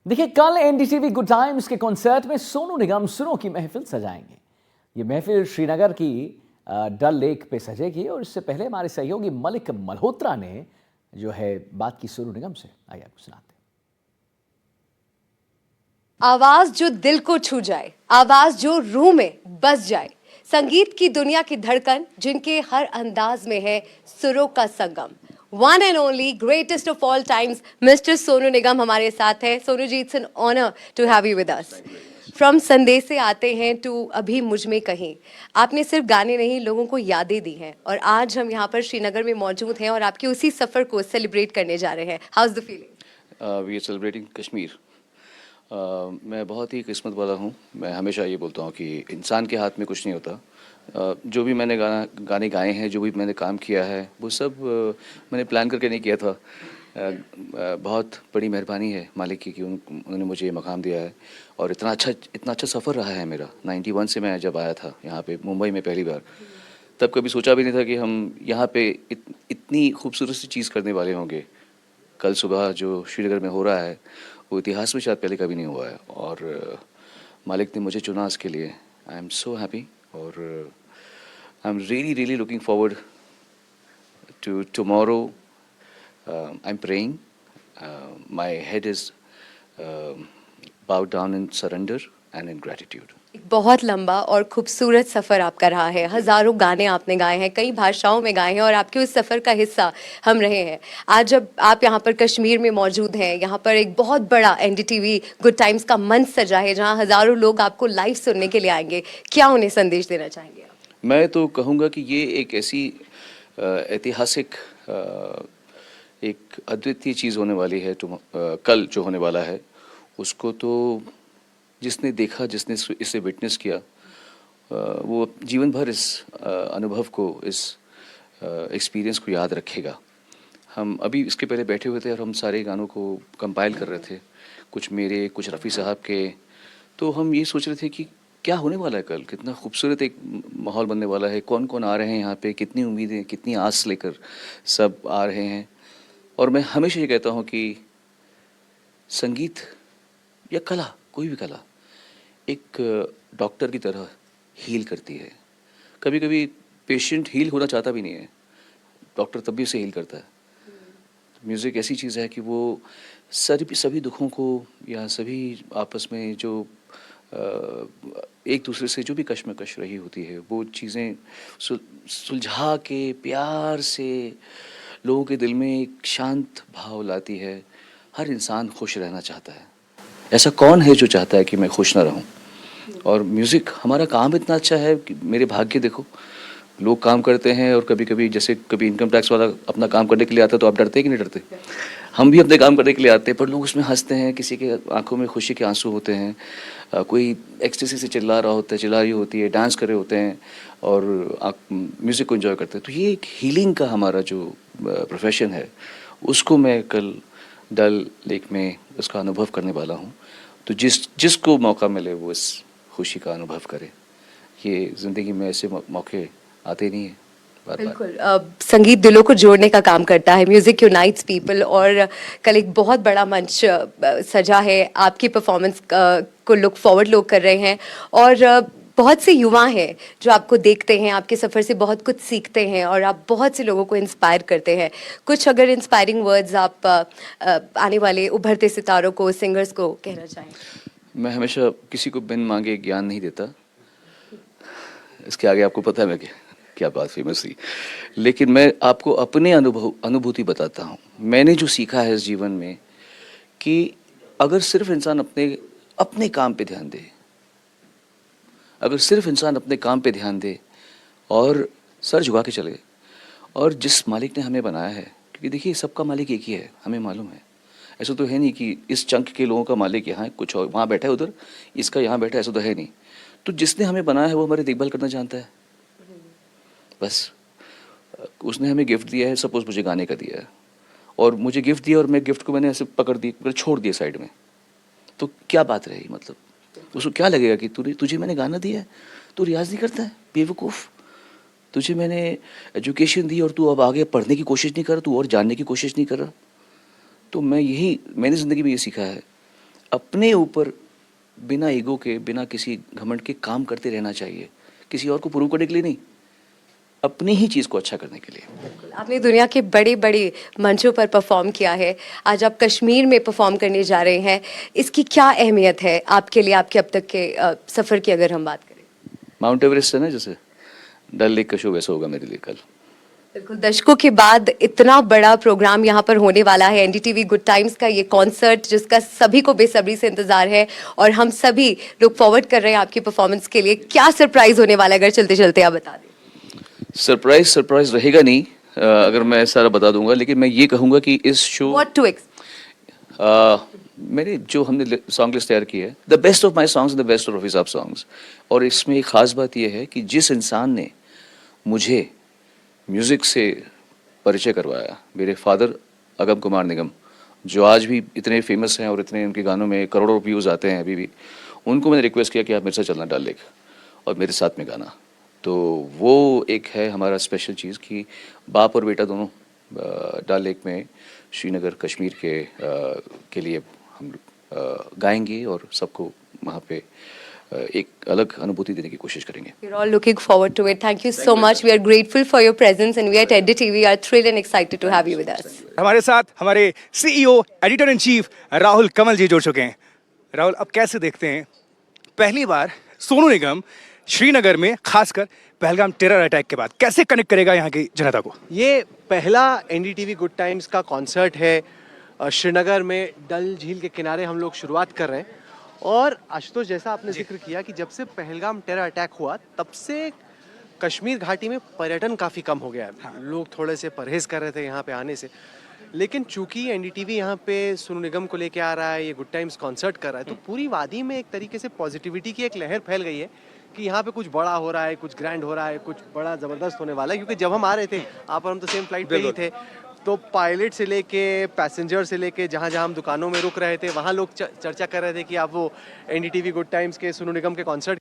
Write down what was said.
देखिए, कल NDTV good times के कॉन्सर्ट में सोनू निगम सुरों की महफिल सजाएंगे। ये महफिल श्रीनगर की डल लेक पे सजेगी और इससे पहले हमारे सहयोगी मलिक मल्होत्रा ने जो है बात की सोनू निगम से। आइए आपको सुनाते हैं। आवाज जो दिल को छू जाए, आवाज जो रूह में बस जाए, संगीत की दुनिया की धड़कन जिनके हर अंदाज में है सुरों का संगम। One and only greatest of all times mister Sonu Nigam हमारे साथ है। Sonu ji, it's an honour to have you with us. From संदेश से आते हैं टू अभी मुझ में कहीं, आपने सिर्फ गाने नहीं लोगों को यादें दी हैं और आज हम यहाँ पर श्रीनगर में मौजूद हैं और आपके उसी सफर को सेलिब्रेट करने जा रहे हैं। How is the feeling? We are celebrating Kashmir. मैं बहुत ही किस्मत वाला हूँ। मैं हमेशा ये बोलता हूँ कि इंसान के हाथ में कुछ नहीं होता। जो भी मैंने गाने गाए हैं, जो भी मैंने काम किया है, वो सब मैंने प्लान करके नहीं किया था। बहुत बड़ी मेहरबानी है मालिक की कि उन्होंने मुझे ये मकाम दिया है और इतना अच्छा सफ़र रहा है मेरा। 91 से मैं जब आया था यहाँ पे मुंबई में पहली बार, तब कभी सोचा भी नहीं था कि हम यहाँ पे इतनी खूबसूरत सी चीज़ करने वाले होंगे। कल सुबह जो श्रीनगर में हो रहा है वो इतिहास में शायद पहले कभी नहीं हुआ है और मालिक ने मुझे चुना इसके लिए। आई एम सो हैप्पी और I am really looking forward to tomorrow. I am praying, my head is bowed down in surrender and in gratitude. एक बहुत लंबा और खूबसूरत सफ़र आपका रहा है। हज़ारों गाने आपने गाए हैं, कई भाषाओं में गाए हैं और आपके उस सफ़र का हिस्सा हम रहे हैं। आज जब आप यहाँ पर कश्मीर में मौजूद हैं, यहाँ पर एक बहुत बड़ा एनडीटीवी गुड टाइम्स का मंच सजा है जहाँ हज़ारों लोग आपको लाइव सुनने के लिए आएंगे, क्या उन्हें संदेश देना चाहेंगे आप? मैं तो कहूँगा कि ये एक ऐसी ऐतिहासिक एक अद्वितीय चीज़ होने वाली है। कल जो होने वाला है उसको तो जिसने देखा, जिसने इसे विटनेस किया, वो जीवन भर इस अनुभव को, इस एक्सपीरियंस को याद रखेगा। हम अभी इसके पहले बैठे हुए थे और हम सारे गानों को कंपाइल कर रहे थे, कुछ मेरे, कुछ रफ़ी साहब के। तो हम ये सोच रहे थे कि क्या होने वाला है कल, कितना खूबसूरत एक माहौल बनने वाला है, कौन कौन आ रहे हैं यहाँ पे, कितनी उम्मीदें, कितनी आस लेकर सब आ रहे हैं। और मैं हमेशा ये कहता हूँ कि संगीत या कला, कोई भी कला एक डॉक्टर की तरह हील करती है। कभी कभी पेशेंट हील होना चाहता भी नहीं है, डॉक्टर तब भी उसे हील करता है। तो म्यूज़िक ऐसी चीज़ है कि वो सभी दुखों को या सभी आपस में जो एक दूसरे से जो भी कश्मकश रही होती है, वो चीज़ें सुलझा के प्यार से लोगों के दिल में एक शांत भाव लाती है। हर इंसान खुश रहना चाहता है। ऐसा कौन है जो चाहता है कि मैं खुश ना रहूं? और म्यूज़िक, हमारा काम इतना अच्छा है कि मेरे भाग्य देखो, लोग काम करते हैं और कभी कभी जैसे कभी इनकम टैक्स वाला अपना काम करने के लिए आता है तो आप डरते हैं कि नहीं डरते? हम भी अपने काम करने के लिए आते हैं, पर लोग उसमें हंसते हैं, किसी के आंखों में खुशी के आंसू होते हैं, कोई एक्सटेसी से चिल्ला रहा होता है, चिल्ला रही होती है, डांस कर रहे होते हैं और आप म्यूज़िक को एंजॉय करते हैं। तो ये एक हीलिंग का हमारा जो प्रोफेशन है, उसको मैं कल डल लेक में उसका अनुभव करने वाला हूँ। तो जिसको मौका मिले वो इस खुशी का अनुभव करे। ये ज़िंदगी में ऐसे मौके आते नहीं हैं बार बार। बिल्कुल, संगीत दिलों को जोड़ने का काम करता है, म्यूजिक यूनाइट्स पीपल। और कल एक बहुत बड़ा मंच सजा है, आपकी परफॉर्मेंस को लुक फॉरवर्ड लोग कर रहे हैं और बहुत से युवा हैं जो आपको देखते हैं, आपके सफ़र से बहुत कुछ सीखते हैं और आप बहुत से लोगों को इंस्पायर करते हैं। कुछ अगर इंस्पायरिंग वर्ड्स आप आने वाले उभरते सितारों को, सिंगर्स को कहना चाहें? मैं हमेशा किसी को बिन मांगे ज्ञान नहीं देता। इसके आगे आपको पता है मैं क्या बात फेमस थी, लेकिन मैं आपको अपने अनुभूति बताता हूँ। मैंने जो सीखा है इस जीवन में कि अगर सिर्फ इंसान अपने अपने काम पे ध्यान दे, अगर सिर्फ इंसान अपने काम पे ध्यान दे और सर झुका के चले, और जिस मालिक ने हमें बनाया है, क्योंकि देखिए सबका मालिक एक ही है, हमें मालूम है। ऐसा तो है नहीं कि इस चंक के लोगों का मालिक यहाँ है, कुछ और वहाँ बैठा है, उधर इसका यहाँ बैठा है, ऐसा तो है नहीं। तो जिसने हमें बनाया है वो हमारी देखभाल करना जानता है। बस उसने हमें गिफ्ट दिया है, सपोज़ मुझे गाने का दिया है और मुझे गिफ्ट दिया और मैं गिफ्ट को मैंने ऐसे पकड़ छोड़ दिया साइड में, तो क्या बात रही? मतलब उसको क्या लगेगा कि तुझे मैंने गाना दिया है, तू रियाज़ नहीं करता है, बेवकूफ़। तुझे मैंने एजुकेशन दी और तू अब आगे पढ़ने की कोशिश नहीं कर रहा, तू और जानने की कोशिश नहीं कर रहा। तो मैंने ज़िंदगी में ये सीखा है, अपने ऊपर बिना ईगो के, बिना किसी घमंड के काम करते रहना चाहिए, किसी और को प्रूव करने के लिए नहीं, अपनी ही चीज़ को अच्छा करने के लिए। आपने दुनिया के बड़े बड़े मंचों पर परफॉर्म किया है, आज आप कश्मीर में परफॉर्म करने जा रहे हैं, इसकी क्या अहमियत है आपके लिए, आपके अब तक के सफ़र की अगर हम बात करें? माउंट एवरेस्ट है ना, जैसे डल लेक का शो वैसा होगा मेरे लिए कल। बिल्कुल, दशकों के बाद इतना बड़ा प्रोग्राम यहाँ पर होने वाला है, एनडीटीवी गुड टाइम्स का ये कॉन्सर्ट जिसका सभी को बेसब्री से इंतजार है और हम सभी लुक फॉरवर्ड कर रहे हैं आपकी परफॉर्मेंस के लिए। क्या सरप्राइज होने वाला है, अगर चलते चलते आप बता दें? सरप्राइज रहेगा नहीं, अगर मैं सारा बता दूंगा, लेकिन मैं ये कहूँगा कि इस शो व्हाट टू एक्सपेक्ट? मेरे जो हमने सॉन्ग लिस्ट तैयार की है, the best of my songs, the best of Rafi साहब सॉन्ग्स, और इसमें एक ख़ास बात यह है कि जिस इंसान ने मुझे म्यूज़िक से परिचय करवाया, मेरे फादर अगम कुमार निगम, जो आज भी इतने फेमस हैं और इतने उनके गानों में करोड़ों व्यूज़ आते हैं अभी भी, उनको मैंने रिक्वेस्ट किया कि आप मेरे साथ चलना डल लेक और मेरे साथ में गाना। तो वो एक है हमारा स्पेशल चीज़ कि बाप और बेटा दोनों डल लेक में श्रीनगर कश्मीर के लिए हम गाएंगे और सबको वहाँ पे एक अलग अनुभूति देने की कोशिश करेंगे। We're all looking forward to it. Thank you so much. We are grateful for your presence and we at NDTV are thrilled and excited to have you with us. हमारे साथ हमारे CEO editor in chief Rahul Kamal ji जुड़ चुके हैं। राहुल, अब कैसे देखते हैं पहली बार सोनू निगम श्रीनगर में, खासकर पहलगाम टेरर अटैक के बाद, कैसे कनेक्ट करेगा यहाँ की जनता को? ये पहला एनडीटीवी गुड टाइम्स का कॉन्सर्ट है श्रीनगर में, डल झील के किनारे हम लोग शुरुआत कर रहे हैं। और आशुतोष, जैसा आपने जिक्र किया कि जब से पहलगाम टेरर अटैक हुआ तब से कश्मीर घाटी में पर्यटन काफ़ी कम हो गया है। लोग थोड़े से परहेज कर रहे थे यहाँ पे आने से, लेकिन चूंकि एनडीटीवी यहाँ पे सोनू निगम को लेके आ रहा है, ये गुड टाइम्स कॉन्सर्ट कर रहा है, तो पूरी वादी में एक तरीके से पॉजिटिविटी की एक लहर फैल गई है कि यहाँ पे कुछ बड़ा हो रहा है, कुछ ग्रैंड हो रहा है, कुछ बड़ा ज़बरदस्त होने वाला है। क्योंकि जब हम आ रहे थे आप और हम तो सेम फ्लाइट पे ही थे, तो पायलट से लेके पैसेंजर से लेके जहाँ जहाँ हम दुकानों में रुक रहे थे, वहाँ लोग चर्चा कर रहे थे कि आप वो एनडीटीवी गुड टाइम्स के सोनू निगम के कॉन्सर्ट